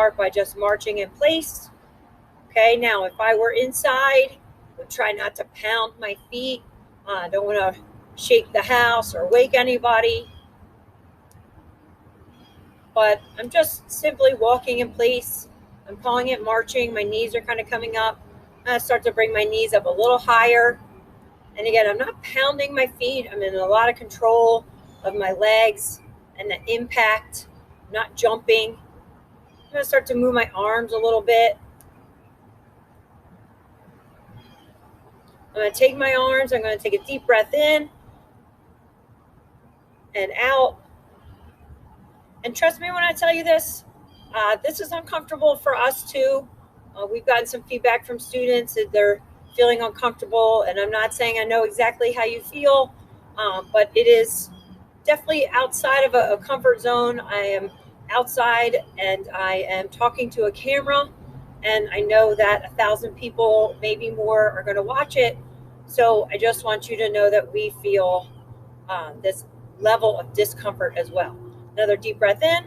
start by just marching in place. Okay, now if I were inside, I would try not to pound my feet. I don't want to shake the house or wake anybody. But I'm just simply walking in place. I'm calling it marching. My knees are kind of coming up. I start to bring my knees up a little higher. And again, I'm not pounding my feet. I'm in a lot of control of my legs and the impact. I'm not jumping. I'm going to start to move my arms a little bit. I'm going to take my arms. I'm going to take a deep breath in and out. And trust me when I tell you this, this is uncomfortable for us too. We've gotten some feedback from students that they're feeling uncomfortable, and I'm not saying I know exactly how you feel, but it is definitely outside of a comfort zone. I am outside and I am talking to a camera, and I know that 1,000 people, maybe more, are going to watch it. So I just want you to know that we feel this level of discomfort as well. Another deep breath in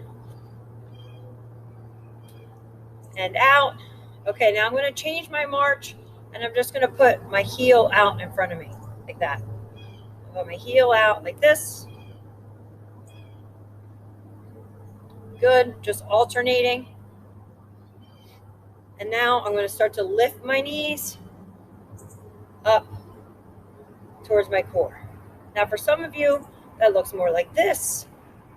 and out. Okay, now I'm going to change my march, and I'm just going to put my heel out in front of me like that. I'll put my heel out like this. Good, just alternating. And now I'm going to start to lift my knees up towards my core. Now for some of you, that looks more like this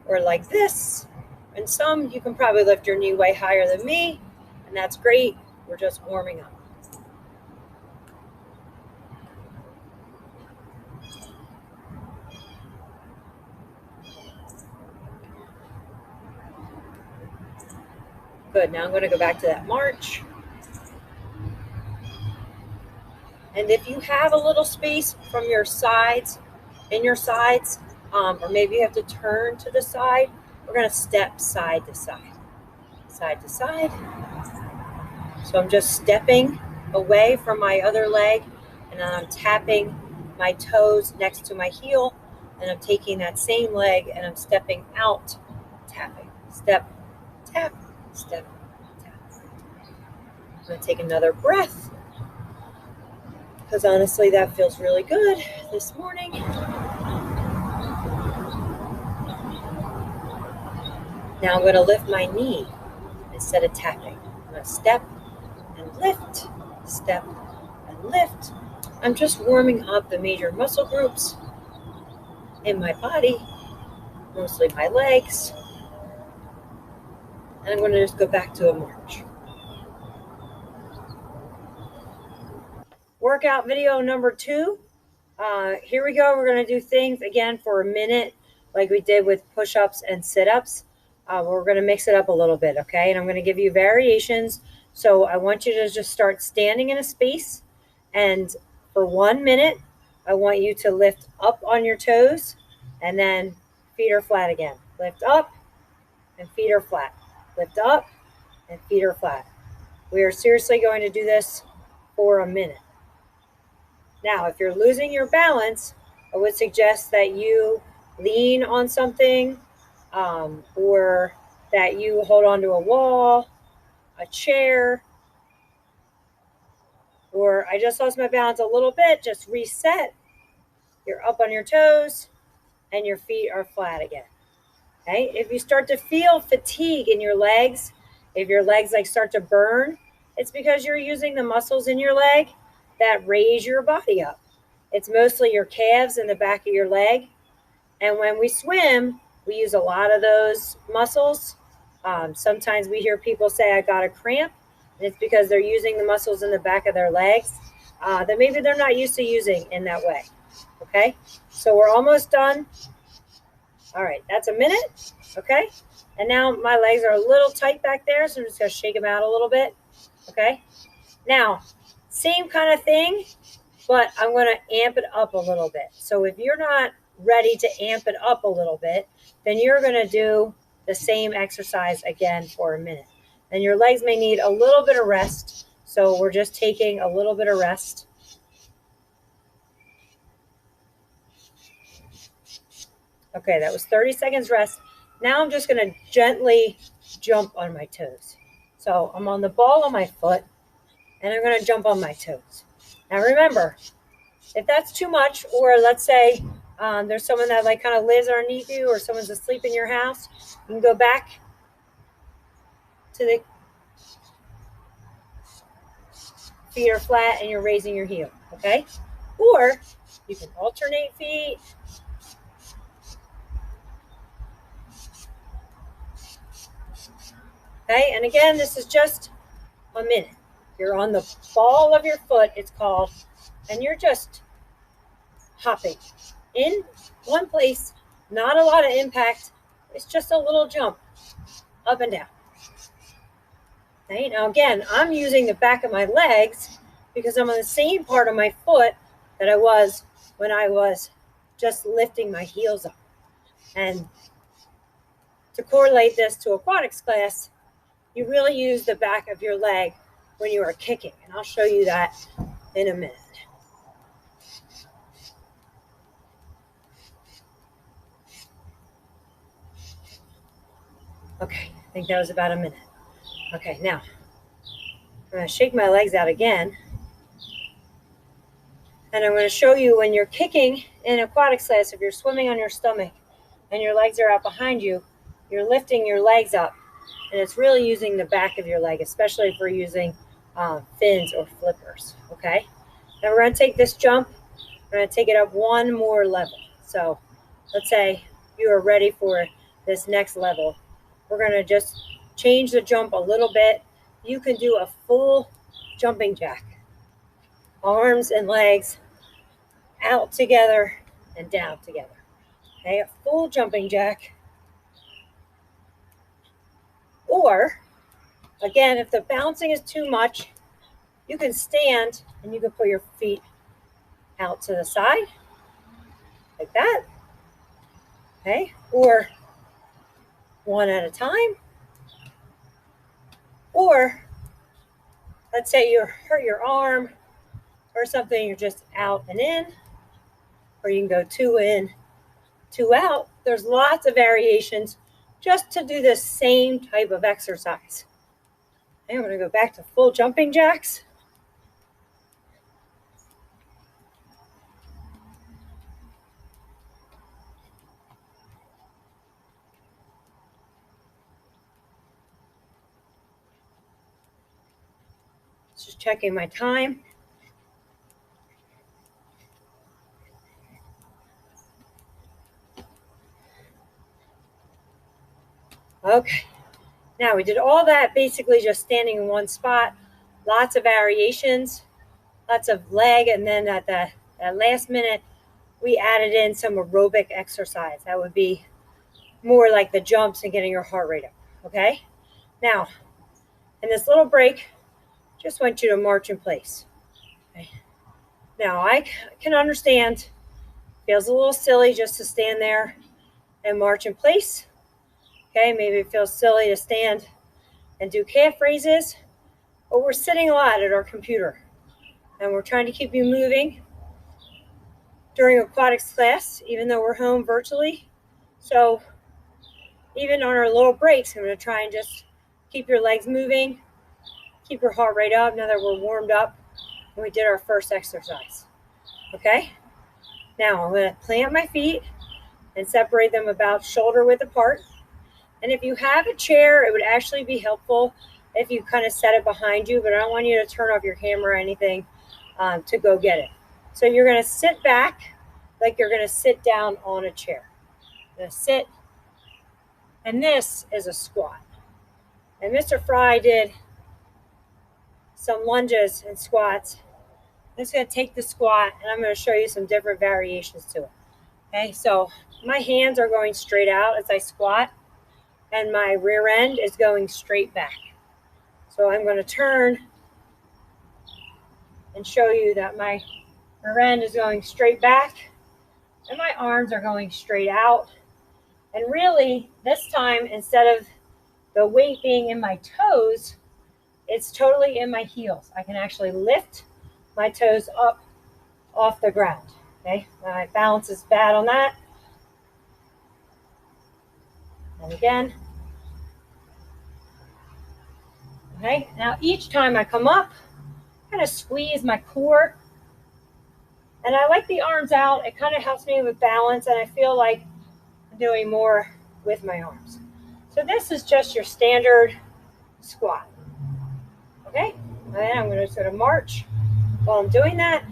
or like this. And some, you can probably lift your knee way higher than me, and that's great. We're just warming up. Good, now I'm going to go back to that march. And if you have a little space from your sides, in your sides, or maybe you have to turn to the side, we're going to step side to side, side to side. So I'm just stepping away from my other leg, and then I'm tapping my toes next to my heel, and I'm taking that same leg and I'm stepping out, tapping, step, tap, step, tap. I'm going to take another breath, because honestly, that feels really good this morning. Now I'm going to lift my knee instead of tapping. I'm going to step and lift, step and lift. I'm just warming up the major muscle groups in my body, mostly my legs. And I'm going to just go back to a march. Workout video number 2. Here we go. We're going to do things again for a minute like we did with push-ups and sit-ups. We're going to mix it up a little bit, okay? And I'm going to give you variations. So I want you to just start standing in a space. And for 1 minute, I want you to lift up on your toes, and then feet are flat again. Lift up and feet are flat. Lift up and feet are flat. We are seriously going to do this for a minute. Now, if you're losing your balance, I would suggest that you lean on something, or that you hold onto a wall, a chair, or I just lost my balance a little bit. Just reset. You're up on your toes and your feet are flat again. Okay. If you start to feel fatigue in your legs, if your legs start to burn, it's because you're using the muscles in your leg that raise your body up. It's mostly your calves and the back of your leg. And when we swim, we use a lot of those muscles. Sometimes we hear people say, I got a cramp. And it's because they're using the muscles in the back of their legs that maybe they're not used to using in that way. Okay, so we're almost done. All right, that's a minute. Okay, and now my legs are a little tight back there, so I'm just going to shake them out a little bit. Okay, now same kind of thing, but I'm going to amp it up a little bit. So if you're not ready to amp it up a little bit, then you're going to do the same exercise again for a minute. And your legs may need a little bit of rest, so we're just taking a little bit of rest. Okay, that was 30 seconds rest. Now I'm just going to gently jump on my toes. So I'm on the ball of my foot, and I'm going to jump on my toes. Now remember, if that's too much, or let's say there's someone that like kind of lives underneath you, or someone's asleep in your house, you can go back to the feet are flat and you're raising your heel, okay? Or you can alternate feet. Okay, and again, this is just a minute. You're on the ball of your foot, it's called, and you're just hopping in one place, not a lot of impact. It's just a little jump up and down. Okay, now again, I'm using the back of my legs because I'm on the same part of my foot that I was when I was just lifting my heels up. And to correlate this to aquatics class, you really use the back of your leg when you are kicking. And I'll show you that in a minute. Okay, I think that was about a minute. Okay, now I'm going to shake my legs out again. And I'm going to show you when you're kicking in aquatics class, if you're swimming on your stomach and your legs are out behind you, you're lifting your legs up. And it's really using the back of your leg, especially if we're using fins or flippers, okay? Now we're going to take this jump. We're going to take it up one more level. So let's say you are ready for this next level. We're going to just change the jump a little bit. You can do a full jumping jack. Arms and legs out together and down together. Okay, a full jumping jack. Or, again, if the bouncing is too much, you can stand and you can put your feet out to the side, like that. Okay, or one at a time. Or, let's say you hurt your arm or something, you're just out and in, or you can go 2 in, 2 out. There's lots of variations just to do the same type of exercise. Okay, I'm going to go back to full jumping jacks. Just checking my time. Okay, now we did all that basically just standing in one spot. Lots of variations, lots of leg, and then at the last minute, we added in some aerobic exercise. That would be more like the jumps and getting your heart rate up, okay? Now, in this little break, just want you to march in place. Okay? Now, I can understand, feels a little silly just to stand there and march in place. Okay, maybe it feels silly to stand and do calf raises, but we're sitting a lot at our computer and we're trying to keep you moving during aquatics class, even though we're home virtually. So even on our little breaks, I'm going to try and just keep your legs moving, keep your heart rate up now that we're warmed up and we did our first exercise. Okay, now I'm going to plant my feet and separate them about shoulder width apart. And if you have a chair, it would actually be helpful if you kind of set it behind you, but I don't want you to turn off your camera or anything to go get it. So you're going to sit back like you're going to sit down on a chair. You're going to sit, and this is a squat. And Mr. Fry did some lunges and squats. I'm just going to take the squat, and I'm going to show you some different variations to it. Okay, so my hands are going straight out as I squat, and my rear end is going straight back. So I'm going to turn and show you that my rear end is going straight back and my arms are going straight out. And really, this time, instead of the weight being in my toes, it's totally in my heels. I can actually lift my toes up off the ground. Okay, my balance is bad on that. And again, Okay, now each time I come up, kind of squeeze my core. And I like the arms out. It kind of helps me with balance, and I feel like I'm doing more with my arms. So this is just your standard squat. Okay, and then I'm going to sort of march while I'm doing that.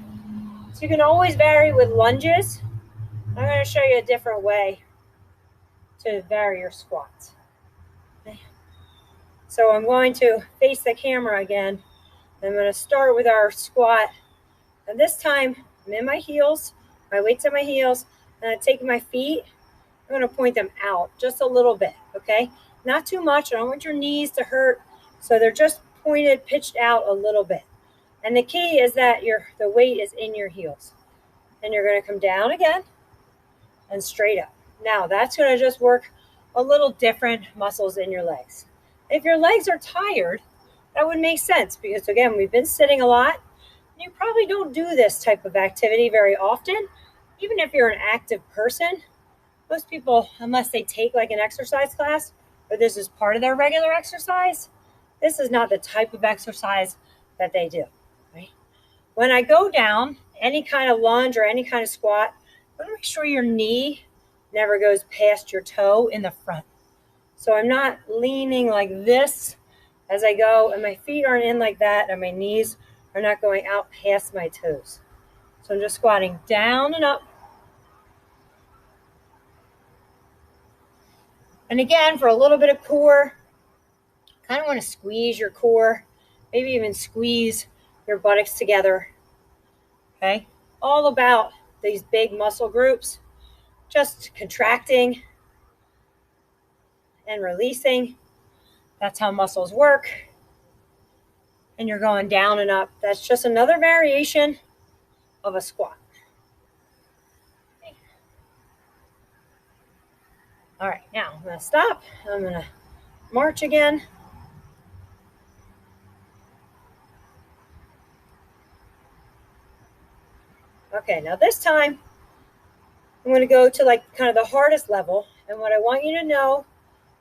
So you can always vary with lunges. I'm going to show you a different way to vary your squats. Okay. So I'm going to face the camera again. I'm going to start with our squat. And this time I'm in my heels, my weight's in my heels, and I'm taking my feet. I'm going to point them out just a little bit, okay? Not too much. I don't want your knees to hurt. So they're just pointed, pitched out a little bit. And the key is that the weight is in your heels. And you're going to come down again and straight up. Now that's going to just work a little different muscles in your legs. If your legs are tired, that would make sense because again, we've been sitting a lot. You probably don't do this type of activity very often. Even if you're an active person, most people, unless they take like an exercise class or this is part of their regular exercise, this is not the type of exercise that they do. Right? When I go down, any kind of lunge or any kind of squat, I want to make sure your knee never goes past your toe in the front. So I'm not leaning like this as I go, and my feet aren't in like that, and my knees are not going out past my toes. So I'm just squatting down and up. And again, for a little bit of core, kind of want to squeeze your core, maybe even squeeze your buttocks together. Okay? All about these big muscle groups, just contracting and releasing. That's how muscles work. And you're going down and up. That's just another variation of a squat. Okay. All right, now I'm going to stop. I'm going to march again. Okay, now this time I'm going to go to like kind of the hardest level. And what I want you to know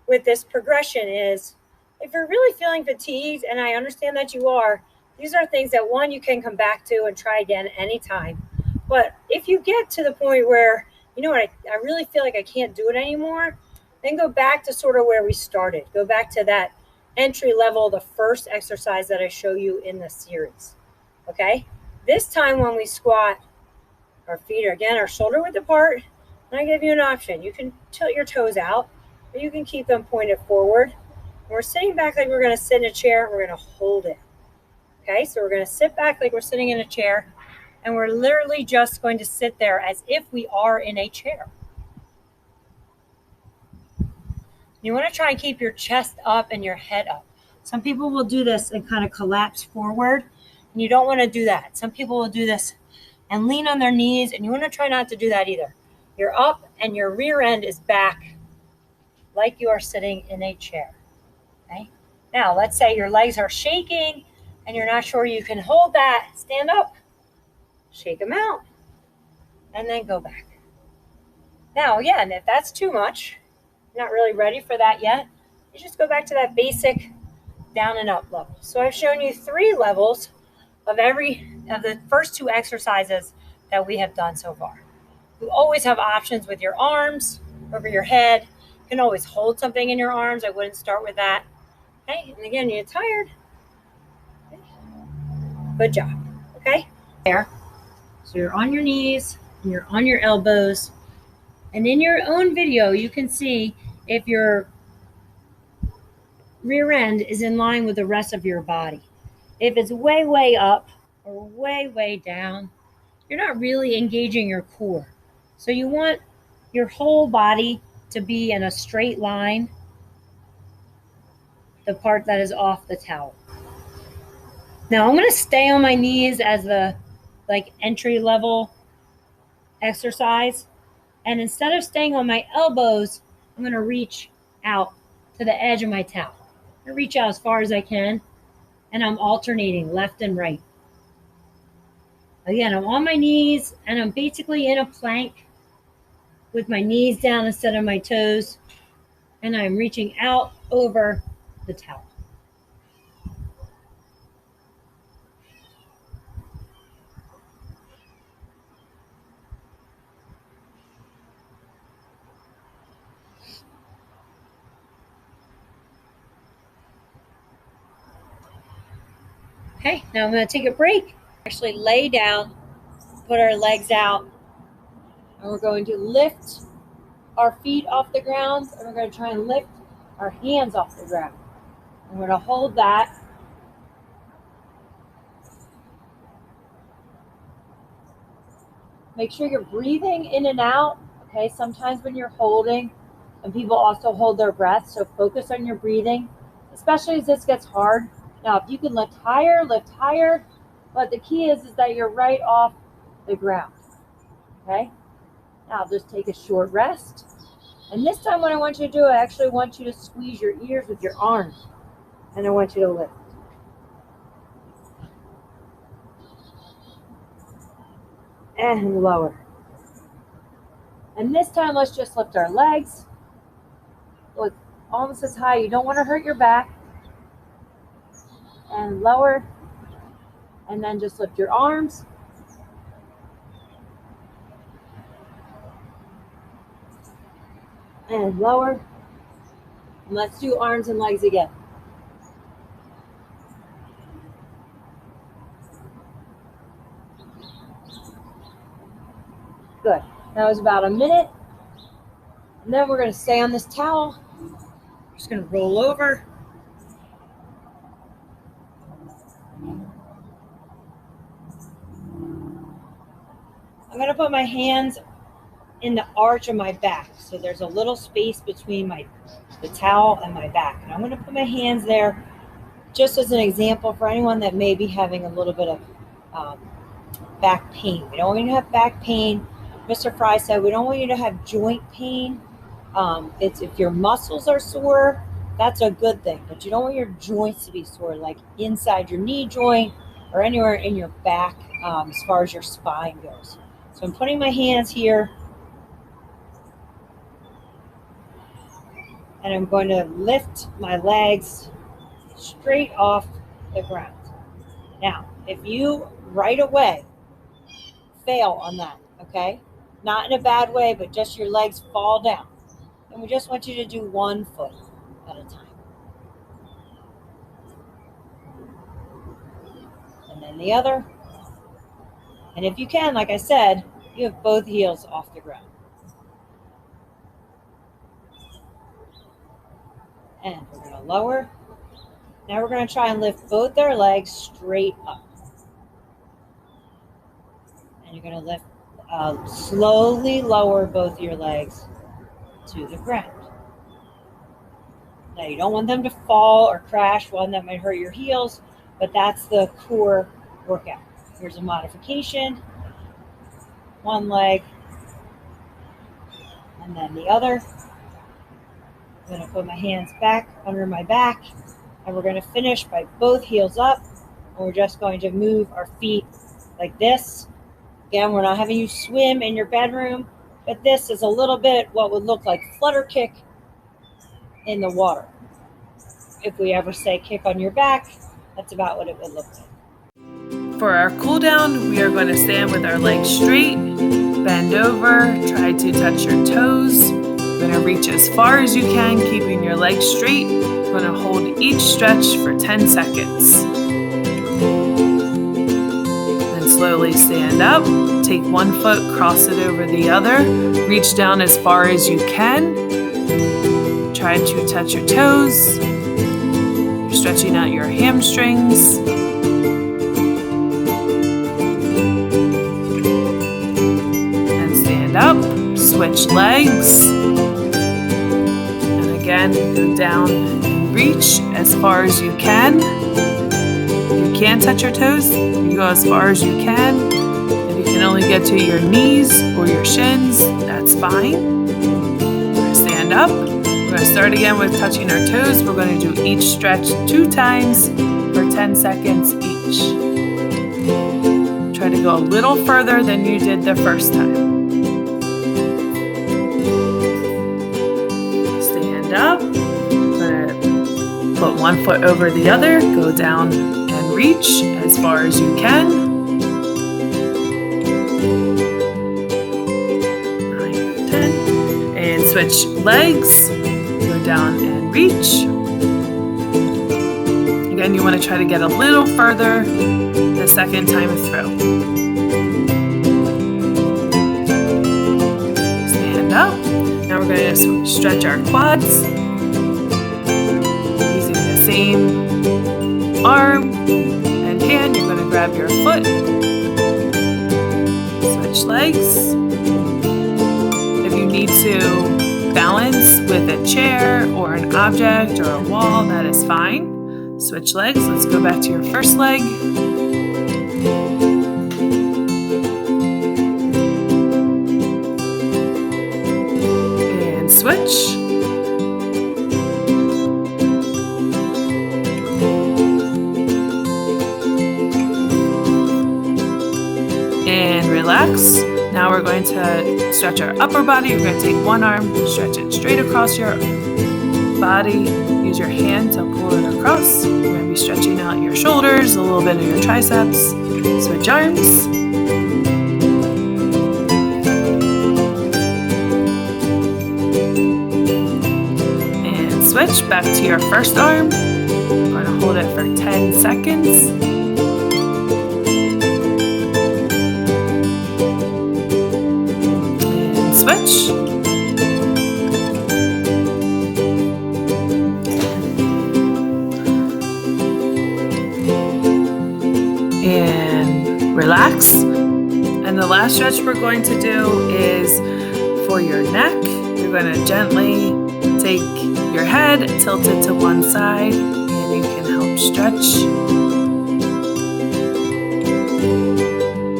with this progression is if you're really feeling fatigued, and I understand that you are, these are things that one, you can come back to and try again anytime. But if you get to the point where, you know what, I really feel like I can't do it anymore, then go back to sort of where we started. Go back to that entry level, the first exercise that I show you in the series. Okay? This time when we squat, our feet are again, our shoulder width apart, and I give you an option. You can tilt your toes out, or you can keep them pointed forward. We're sitting back like we're going to sit in a chair. We're going to hold it. Okay, so we're going to sit back like we're sitting in a chair, and we're literally just going to sit there as if we are in a chair. You want to try and keep your chest up and your head up. Some people will do this and kind of collapse forward, and you don't want to do that. Some people will do this and lean on their knees, and you want to try not to do that either. You're up and your rear end is back like you are sitting in a chair. Okay? Now, let's say your legs are shaking and you're not sure you can hold that. Stand up, shake them out, and then go back. Now, again, if that's too much, you're not really ready for that yet, you just go back to that basic down and up level. So I've shown you 3 levels of the first 2 exercises that we have done so far. You always have options with your arms over your head. You can always hold something in your arms. I wouldn't start with that. Okay, and again, you're tired. Okay. Good job. Okay, there. So you're on your knees, and you're on your elbows, and in your own video, you can see if your rear end is in line with the rest of your body. If it's way, way up or way, way down, you're not really engaging your core. So you want your whole body to be in a straight line, the part that is off the towel. Now I'm going to stay on my knees as the entry level exercise. And instead of staying on my elbows, I'm going to reach out to the edge of my towel. I reach out as far as I can, and I'm alternating left and right. Again, I'm on my knees, and I'm basically in a plank with my knees down instead of my toes, and I'm reaching out over the towel. Okay, now I'm going to take a break. Actually lay down, put our legs out, and we're going to lift our feet off the ground, and we're going to try and lift our hands off the ground. And we're going to hold that. Make sure you're breathing in and out. Okay, sometimes when you're holding, and people also hold their breath, so focus on your breathing, especially as this gets hard. Now, if you can lift higher, but the key is that you're right off the ground. Okay, now just take a short rest. And this time what I want you to do, I actually want you to squeeze your ears with your arms, and I want you to lift. And lower. And this time, let's just lift our legs. Look, almost as high. You don't want to hurt your back. And lower. And then just lift your arms. And lower. And let's do arms and legs again. Good. That was about a minute. And then we're going to stay on this towel. We're just going to roll over. I'm going to put my hands in the arch of my back. So there's a little space between the towel and my back. And I'm going to put my hands there just as an example for anyone that may be having a little bit of back pain. We don't want you to have back pain. Mr. Fry said we don't want you to have joint pain. It's if your muscles are sore, that's a good thing. But you don't want your joints to be sore, like inside your knee joint or anywhere in your back as far as your spine goes. So I'm putting my hands here. And I'm going to lift my legs straight off the ground. Now, if you right away fail on that, okay? Not in a bad way, but just your legs fall down. And we just want you to do one foot at a time. And then the other. And if you can, like I said, you have both heels off the ground. And we're going to lower. Now we're going to try and lift both our legs straight up. And you're going to lift, slowly lower both your legs to the ground. Now you don't want them to fall or crash, one that might hurt your heels, but that's the core workout. Here's a modification. One leg, and then the other. I'm going to put my hands back under my back, and we're going to finish by both heels up, and we're just going to move our feet like this. Again, we're not having you swim in your bedroom, but this is a little bit what would look like flutter kick in the water. If we ever say kick on your back, that's about what it would look like. For our cool down, we are going to stand with our legs straight, bend over, try to touch your toes. You're going to reach as far as you can, keeping your legs straight. You're going to hold each stretch for 10 seconds. Then slowly stand up, take one foot, cross it over the other, reach down as far as you can. Try to touch your toes. You're stretching out your hamstrings. And stand up, switch legs. And again, go down and reach as far as you can. If you can't touch your toes, you go as far as you can. If you can only get to your knees or your shins, that's fine. We're going to stand up. We're going to start again with touching our toes. We're going to do each stretch 2 times for 10 seconds each. Try to go a little further than you did the first time. Stand up. We're going to put one foot over the other. Go down and reach as far as you can. 9, 10. And switch legs. Go down and reach. Again, you want to try to get a little further the second time through. Stand up. Now we're going to stretch our quads using the same arm and hand. You're going to grab your foot, switch legs. If you need to balance with a chair or an object or a wall, that is fine. Switch legs. Let's go back to your first leg. And switch. And relax. Now we're going to stretch our upper body. You're going to take one arm, stretch it straight across your body. Use your hand to pull it across. You're going to be stretching out your shoulders, a little bit of your triceps. Switch arms. And switch back to your first arm. We're going to hold it for 10 seconds. Switch. And relax. And the last stretch we're going to do is for your neck. You're going to gently take your head, tilt it to one side, and you can help stretch.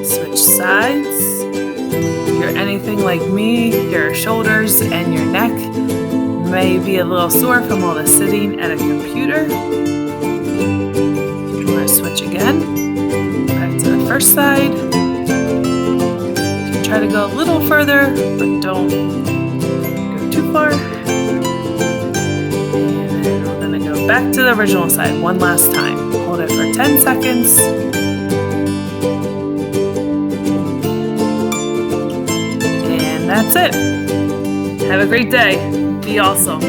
Switch sides. If you're anything like me, your shoulders and your neck may be a little sore from all the sitting at a computer. We're going to switch again, back to the first side. You can try to go a little further, but don't go too far. And then we're going to go back to the original side one last time. Hold it for 10 seconds. That's it. Have a great day. Be awesome.